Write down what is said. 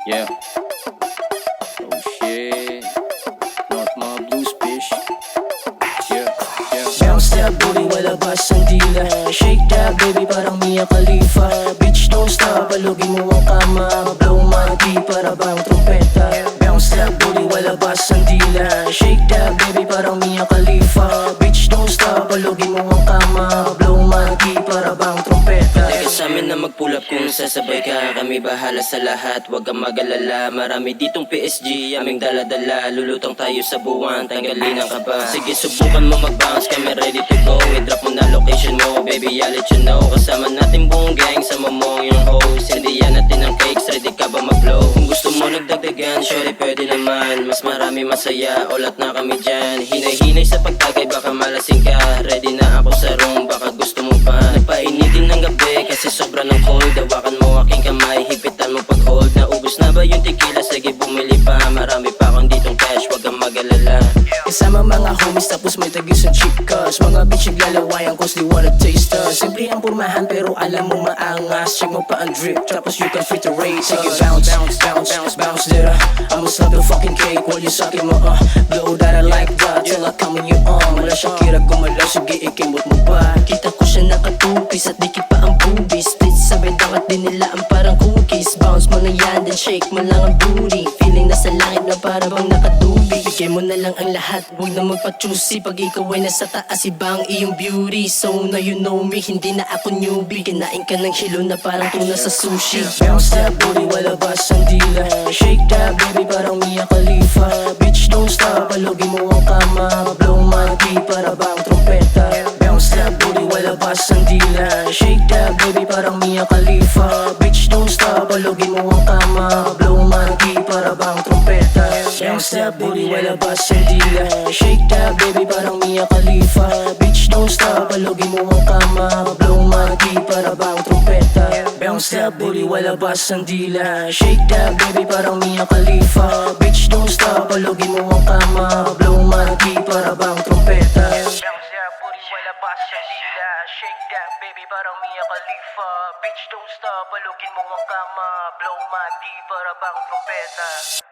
Yeah. Oh shit. North Mall Blues, bitch. Yeah, yeah. Bounce that booty, wala bas ang dila. Shake that baby, parang Mia Khalifa. Bitch, don't stop, palugin mo ang kama. Blow monkey, para bang trumpeta. Bounce that booty, wala bas ang dila. Shake that baby, parang Mia Khalifa. Bitch, don't stop, palugin mo ang kama. Blow monkey, para bang trumpeta. Teka sa'min na mag-pull up kung sasabay ka. Kami bahala sa lahat, wag kang mag-alala. Marami ditong PSG, aming dala-dala. Lulutang tayo sa buwan, tanggalin ang kaba. Sige subukan mo mag-bounce, kami ready to go. I-drop mo na location mo, baby I'll let you know. Kasama natin buong gang, sama mo yung host. Hindihan natin ang cakes, ready ka ba mag-blow? Kung gusto mo nagdagdagan, sorry pwede naman. Mas marami masaya, ulat na kami dyan. Hinay-hinay sa pagtagay, baka malasing ka. Ready na ako sa room, baka gusto mo pa. Napainitin ng gabi, kasi sobra ng cold. Dawakan mo aking kamay, hipitan mo pag-hold. Naubos na ba yung tequila? Sige bumili pa. Marami pa akong ditong cash, wag kang mag-alala. Kasama mga homies tapos may tagis ang chicas. Mga bitch naglalawayan cause they wanna taste us. Simple ang purmahan pero alam mo maangas. Check mo pa ang drip tapos you can fit the rate. Sige bounce, bounce, bounce, bounce, bounce dira. I'ma suck the fucking cake while you sucking mo blow that I like that till I come in you Mala Shakira gumalaw, sige ikimot mo ba? Kita ko siya nakatupis at dikit pa ang boobies. Split sa bedang at dinilaan parang cookies. Bounce mo na yan then shake mo lang ang booty. Feeling nasa langit na para bang nakatubig. Bigay mo na lang ang lahat, huwag na magpa-choosy. Pag ikaw ay nasa taas, iba ang iyong beauty. So now you know me, hindi na ako newbie. Kinain ka ng hilo na parang tuna sa sushi. Bounce that booty, wala bas ang dila. Shake that baby, parang Mia Khalifa. Bitch don't stop, palugin mo ang kama. Blow monkey, para bang trumpeta. Bounce that booty, wala bas ang dila. Shake that baby, parang Mia Khalifa. Bitch don't stop, palugin mo ang kama. Blow monkey, para bang trumpeta. Bounce that booty, wala bas ang dila. Shake that baby, parang Mia Khalifa. Bitch don't stop, palugin mo ang kama. Blow monkey, para bang trumpeta. Bounce that booty, wala bas ang dila. Shake that baby, parang Mia Khalifa. Bitch don't stop, palugin mo ang kama. Blow monkey, para bang trumpeta. Bounce that booty, wala bas ang dila. Shake that baby, parang Mia Khalifa. Bitch don't stop, palugin mo ang kama. Blow monkey, para bang trumpeta.